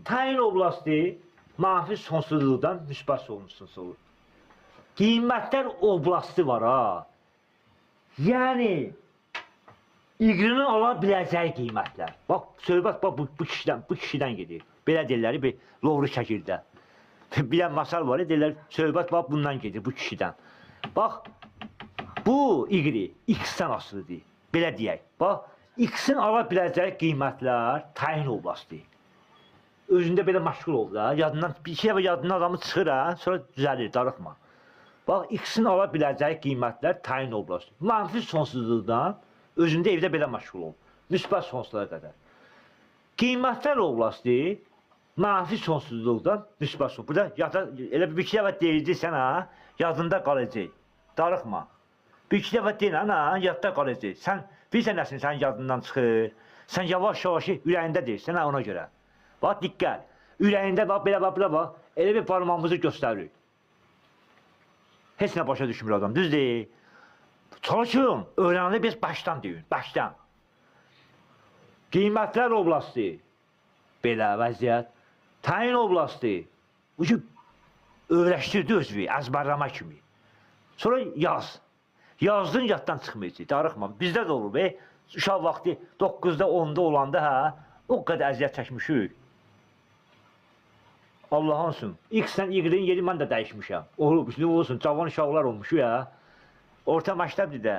Tayin oblasti manfi sonsuzluqdan müsbət sonsuz olur. Qiymətlər oblasti var ha. Yəni iqrinin ala biləcəyi qiymətlər. Bax, söhbət bax, bu kişidən gedir. Belə deyirlər, bir lovru şəkildə. Bir masal var, deyirlər, söhbət bax, bundan gedir, bu kişidən. Bax, bu iqri X-dən asılıdır. Belə deyək. Bax, X-in ala biləcəyi qiymətlər tayin oblasti. Özündə belə məşğul ol da. Yadından, bir şey və yadından adamı çıxır ha, sonra düzəlir, darıxma. Bax, X-in ala biləcəyi qiymətlər tayin oblasti. Manfi sonsuzluqdan özündə evdə belə məşğul ol. Müsbət sonsuzluğa qədər. Qiymətlər oblasti manfi sonsuzluqdan müsbət sonsuzluğa. Burada elə bir iki dəfə deyəcəksən ha, yadında qalacaq. Darıxma. Bir iki dəfə deyən ana, yadda qalacaq. Sən bilirsən nəsin, sənin yadından çıxır. Sən yavaş-yavaş ürəyində deyirsən ha, ona görə. Bax, diqqət. Ürəyində bax, belə bax, elə bir parmağımızı göstəririk. Heç nə başa düşmür adam, düz deyil. Çalışın, öyrənəndə biz başdan deyin, başdan. Qiymətlər oblasti, belə vəziyyət. Tayin oblasti, bu ki, öyrəşdirdi özünü, əzbərləmə kimi. Sonra yaz. Yazdın, yaddan çıxmayacaq, darıxma. Bizdə də olur, uşaq vaxtı 9-da, 10-da olanda, hə, o qədər əziyyət çəkmişik. Allah olsun. X-dən Y-in yeri mən də dəyişmişəm. Olub, olsun, cavan uşaqlar olmuş ya. Orta məktəbdir də.